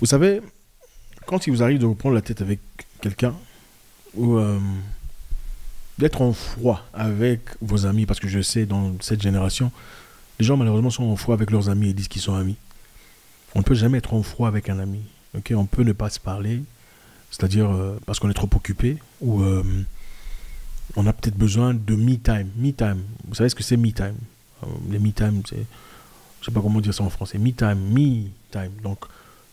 Vous savez, quand il vous arrive de vous prendre la tête avec quelqu'un, ou d'être en froid avec vos amis, parce que je sais, dans cette génération, les gens malheureusement sont en froid avec leurs amis et disent qu'ils sont amis. On ne peut jamais être en froid avec un ami. Okay? On peut ne pas se parler, c'est-à-dire parce qu'on est trop occupé, ou on a peut-être besoin de me time. Me time. Vous savez ce que c'est me time? Les me time, c'est... Je ne sais pas comment dire ça en français. Me time, me time. Donc,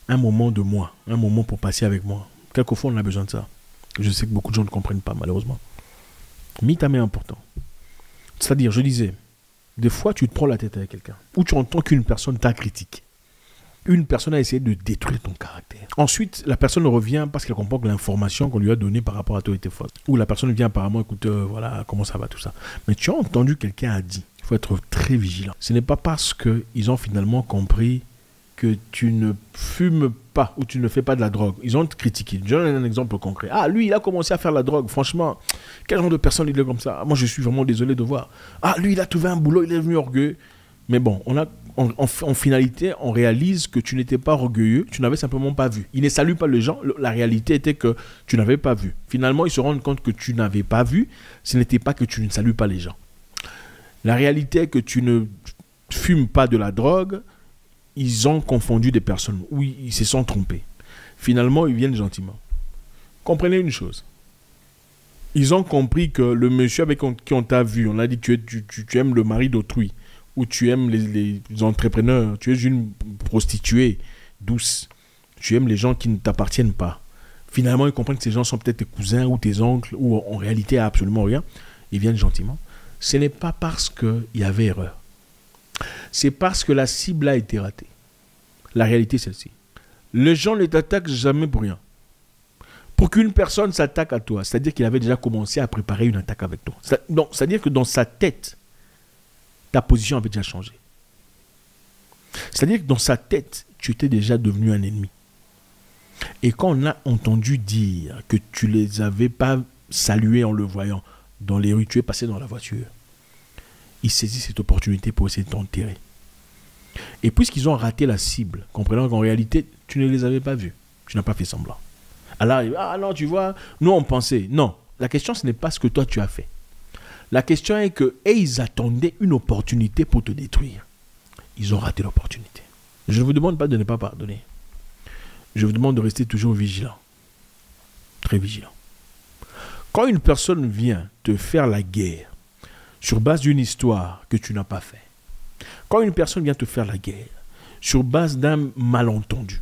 un moment de moi, un moment pour passer avec moi. Quelquefois, on a besoin de ça. Je sais que beaucoup de gens ne comprennent pas, malheureusement. Me time est important. C'est-à-dire, je disais, des fois, tu te prends la tête avec quelqu'un, ou tu entends qu'une personne t'a critiqué. Une personne a essayé de détruire ton caractère. Ensuite, la personne revient parce qu'elle comprend que l'information qu'on lui a donnée par rapport à toi était fausse. Ou la personne vient apparemment, écoute, voilà, comment ça va, tout ça. Mais tu as entendu quelqu'un a dit, il faut être très vigilant. Ce n'est pas parce qu'ils ont finalement compris que tu ne fumes pas ou tu ne fais pas de la drogue. Ils ont critiqué. Je donne un exemple concret. Ah, lui, il a commencé à faire la drogue. Franchement, quel genre de personne il est comme ça? Moi, je suis vraiment désolé de voir. Ah, lui, il a trouvé un boulot, il est devenu orgueilleux. Mais bon, en finalité, on réalise que tu n'étais pas orgueilleux, tu n'avais simplement pas vu. Il ne salue pas les gens, la réalité était que tu n'avais pas vu. Finalement, ils se rendent compte que tu n'avais pas vu, ce n'était pas que tu ne salues pas les gens. La réalité est que tu ne fumes pas de la drogue, ils ont confondu des personnes, oui, ils se sont trompés. Finalement, ils viennent gentiment. Comprenez une chose. Ils ont compris que le monsieur avec qui on t'a vu, on a dit que tu aimes le mari d'autrui, ou tu aimes les entrepreneurs, tu es une prostituée douce, tu aimes les gens qui ne t'appartiennent pas. Finalement, ils comprennent que ces gens sont peut-être tes cousins ou tes oncles, ou en réalité absolument rien. Ils viennent gentiment. Ce n'est pas parce qu'il y avait erreur. C'est parce que la cible a été ratée. La réalité est celle-ci. Les gens ne t'attaquent jamais pour rien. Pour qu'une personne s'attaque à toi, c'est-à-dire qu'il avait déjà commencé à préparer une attaque avec toi. Donc, c'est-à-dire que dans sa tête, ta position avait déjà changé. C'est-à-dire que dans sa tête, tu étais déjà devenu un ennemi. Et quand on a entendu dire que tu ne les avais pas salués en le voyant dans les rues, tu es passé dans la voiture, ils saisissent cette opportunité pour essayer de t'enterrer. Et puisqu'ils ont raté la cible, comprenant qu'en réalité, tu ne les avais pas vus, tu n'as pas fait semblant. Alors, ah non, tu vois, nous on pensait. Non, la question ce n'est pas ce que toi tu as fait. La question est que, ils attendaient une opportunité pour te détruire. Ils ont raté l'opportunité. Je ne vous demande pas de ne pas pardonner. Je vous demande de rester toujours vigilant. Très vigilant. Quand une personne vient te faire la guerre sur base d'une histoire que tu n'as pas fait, quand une personne vient te faire la guerre sur base d'un malentendu,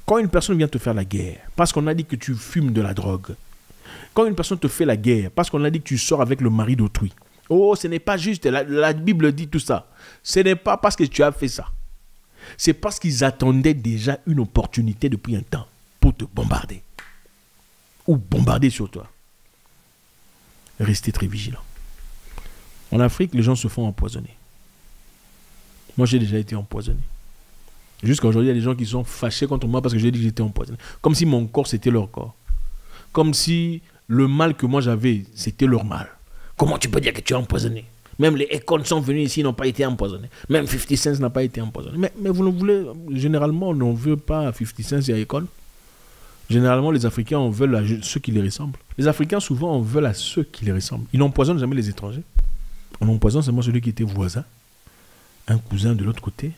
quand une personne vient te faire la guerre parce qu'on a dit que tu fumes de la drogue, quand une personne te fait la guerre parce qu'on a dit que tu sors avec le mari d'autrui, oh, ce n'est pas juste, la Bible dit tout ça. Ce n'est pas parce que tu as fait ça. C'est parce qu'ils attendaient déjà une opportunité depuis un temps pour te bombarder. Ou bombarder sur toi. Restez très vigilants. En Afrique, les gens se font empoisonner. Moi, j'ai déjà été empoisonné. Jusqu'à aujourd'hui, il y a des gens qui sont fâchés contre moi parce que j'ai dit que j'étais empoisonné. Comme si mon corps, c'était leur corps. Comme si le mal que moi j'avais, c'était leur mal. Comment tu peux dire que tu es empoisonné? Même les Akon sont venus ici, ils n'ont pas été empoisonnés. Même 50 Cent n'a pas été empoisonné. Mais vous ne voulez... Généralement, on ne veut pas 50 Cent et Akon. Généralement, les Africains en veulent à ceux qui les ressemblent. Les Africains, souvent, en veulent à ceux qui les ressemblent. Ils n'empoisonnent jamais les étrangers. On empoisonne seulement celui qui était voisin, un cousin de l'autre côté,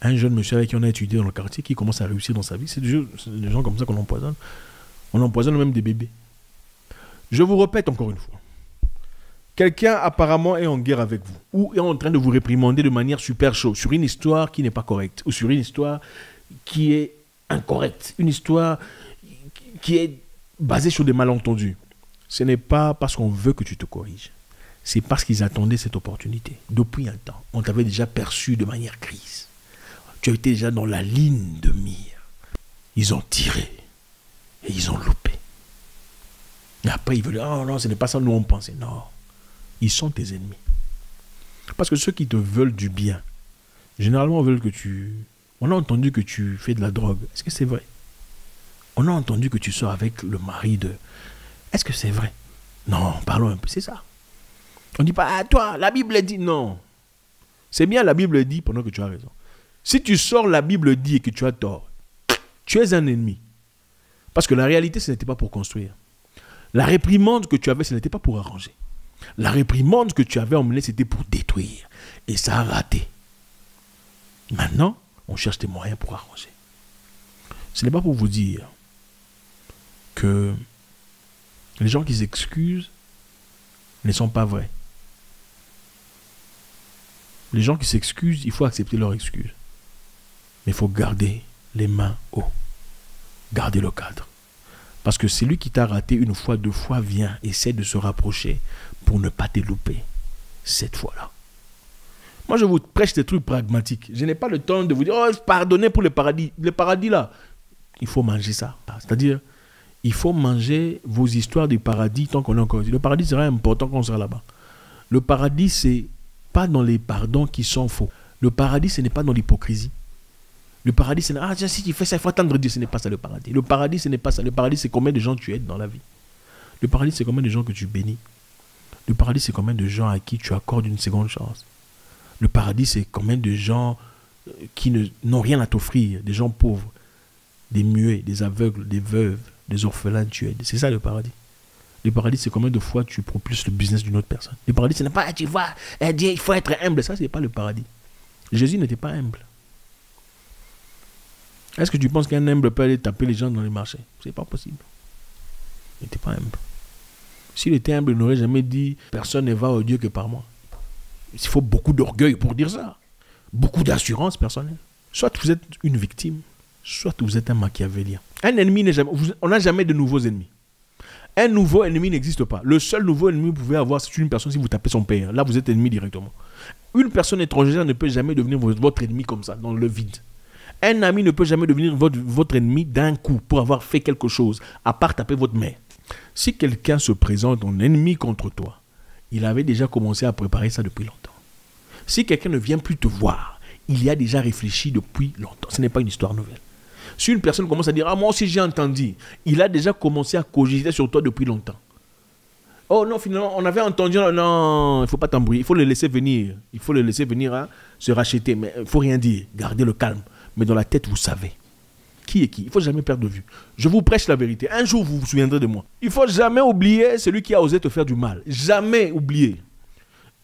un jeune monsieur avec qui on a étudié dans le quartier, qui commence à réussir dans sa vie. C'est des gens comme ça qu'on empoisonne. On empoisonne même des bébés. Je vous répète encore une fois. Quelqu'un apparemment est en guerre avec vous ou est en train de vous réprimander de manière super chaude sur une histoire qui n'est pas correcte ou sur une histoire qui est incorrecte, une histoire qui est basée sur des malentendus. Ce n'est pas parce qu'on veut que tu te corriges. C'est parce qu'ils attendaient cette opportunité. Depuis un temps, on t'avait déjà perçu de manière grise. Tu étais déjà dans la ligne de mire. Ils ont tiré et ils ont loupé. Et après, ils veulent dire, oh non, ce n'est pas ça nous on pensait. Non. Ils sont tes ennemis. Parce que ceux qui te veulent du bien, généralement veulent que tu... On a entendu que tu fais de la drogue. Est-ce que c'est vrai? On a entendu que tu sors avec le mari de... Est-ce que c'est vrai? Non, parlons un peu, c'est ça. On ne dit pas, ah toi, la Bible dit non. C'est bien la Bible dit pendant que tu as raison. Si tu sors, la Bible dit et que tu as tort, Tu es un ennemi. Parce que la réalité, ce n'était pas pour construire. La réprimande que tu avais, ce n'était pas pour arranger. La réprimande que tu avais emmenée, c'était pour détruire. Et ça a raté. Maintenant, on cherche des moyens pour arranger. Ce n'est pas pour vous dire que les gens qui s'excusent ne sont pas vrais. Les gens qui s'excusent, il faut accepter leurs excuses. Mais il faut garder les mains haut. Garder le cadre. Parce que celui qui t'a raté une fois, deux fois, vient, essaie de se rapprocher pour ne pas te louper cette fois-là. Moi, je vous prêche des trucs pragmatiques. Je n'ai pas le temps de vous dire, oh, pardonnez pour le paradis. Le paradis, là, il faut manger ça. C'est-à-dire, il faut manger vos histoires du paradis tant qu'on est encore ici. Le paradis sera important quand on sera là-bas. Le paradis, c'est pas dans les pardons qui sont faux. Le paradis, ce n'est pas dans l'hypocrisie. Le paradis, c'est ah, tiens, si tu fais ça, il faut attendre Dieu. Ce n'est pas ça le paradis. Le paradis, ce n'est pas ça. Le paradis, c'est combien de gens tu aides dans la vie. Le paradis, c'est combien de gens que tu bénis. Le paradis, c'est combien de gens à qui tu accordes une seconde chance. Le paradis, c'est combien de gens qui n'ont rien à t'offrir. Des gens pauvres, des muets, des aveugles, des veuves, des orphelins, tu aides. C'est ça le paradis. Le paradis, c'est combien de fois tu propulses le business d'une autre personne. Le paradis, ce n'est pas, tu vois, Dieu, il faut être humble. Ça, ce n'est pas le paradis. Jésus n'était pas humble. Est-ce que tu penses qu'un humble peut aller taper les gens dans les marchés? Ce n'est pas possible. Il n'était pas humble. S'il était humble, il n'aurait jamais dit « Personne ne va au Dieu que par moi ». Il faut beaucoup d'orgueil pour dire ça. Beaucoup d'assurance personnelle. Soit vous êtes une victime, soit vous êtes un machiavélien. Un ennemi n'est jamais... On n'a jamais de nouveaux ennemis. Un nouveau ennemi n'existe pas. Le seul nouveau ennemi que vous pouvez avoir, c'est une personne si vous tapez son père. Là, vous êtes ennemi directement. Une personne étrangère ne peut jamais devenir votre ennemi comme ça, dans le vide. Un ami ne peut jamais devenir votre ennemi d'un coup pour avoir fait quelque chose, à part taper votre mère. Si quelqu'un se présente en ennemi contre toi, il avait déjà commencé à préparer ça depuis longtemps. Si quelqu'un ne vient plus te voir, il y a déjà réfléchi depuis longtemps. Ce n'est pas une histoire nouvelle. Si une personne commence à dire « Ah, moi aussi j'ai entendu », il a déjà commencé à cogiter sur toi depuis longtemps. Oh non, finalement, on avait entendu, non, il ne faut pas t'embrouiller, il faut le laisser venir. Il faut le laisser venir hein, se racheter, mais il ne faut rien dire, garder le calme. Mais dans la tête, vous savez qui est qui. Il ne faut jamais perdre de vue. Je vous prêche la vérité. Un jour, vous vous souviendrez de moi. Il ne faut jamais oublier celui qui a osé te faire du mal. Jamais oublier.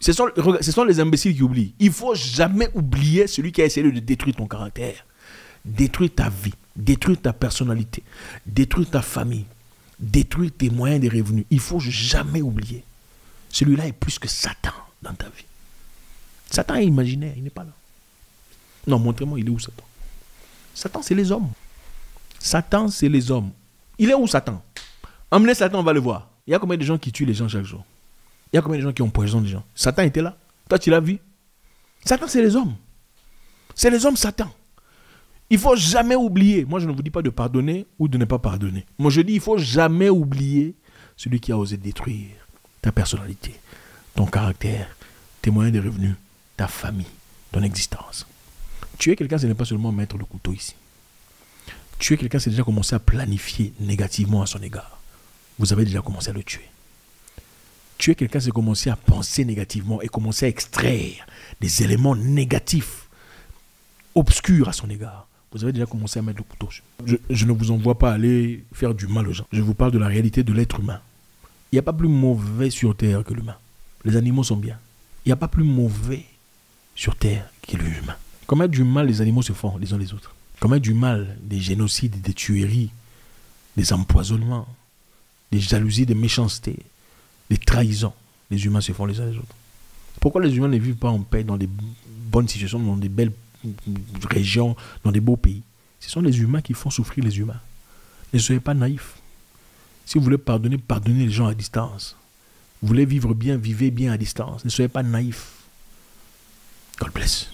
Ce sont les imbéciles qui oublient. Il ne faut jamais oublier celui qui a essayé de détruire ton caractère, détruire ta vie, détruire ta personnalité, détruire ta famille, détruire tes moyens de revenus. Il ne faut jamais oublier. Celui-là est plus que Satan dans ta vie. Satan est imaginaire, il n'est pas là. Non, montrez-moi, il est où Satan? Satan, c'est les hommes. Satan, c'est les hommes. Il est où Satan? Emmenez Satan, on va le voir. Il y a combien de gens qui tuent les gens chaque jour? Il y a combien de gens qui ont poisonné les gens? Satan était là. Toi, tu l'as vu? Satan, c'est les hommes. C'est les hommes, Satan. Il ne faut jamais oublier. Moi, je ne vous dis pas de pardonner ou de ne pas pardonner. Moi, je dis, il ne faut jamais oublier celui qui a osé détruire ta personnalité, ton caractère, tes moyens de revenus, ta famille, ton existence. Tuer quelqu'un, ce n'est pas seulement mettre le couteau ici. Tuer quelqu'un, c'est déjà commencer à planifier négativement à son égard. Vous avez déjà commencé à le tuer. Tuer quelqu'un, c'est commencer à penser négativement et commencer à extraire des éléments négatifs, obscurs à son égard. Vous avez déjà commencé à mettre le couteau. Je ne vous envoie pas aller faire du mal aux gens. Je vous parle de la réalité de l'être humain. Il n'y a pas plus mauvais sur terre que l'humain. Les animaux sont bien. Il n'y a pas plus mauvais sur terre que l'humain. Combien du mal les animaux se font les uns les autres? Combien du mal, des génocides, des tueries, des empoisonnements, des jalousies, des méchancetés, des trahisons, les humains se font les uns les autres. Pourquoi les humains ne vivent pas en paix dans des bonnes situations, dans des belles régions, dans des beaux pays? Ce sont les humains qui font souffrir les humains. Ne soyez pas naïfs. Si vous voulez pardonner, pardonnez les gens à distance. Vous voulez vivre bien, vivez bien à distance. Ne soyez pas naïfs. God bless.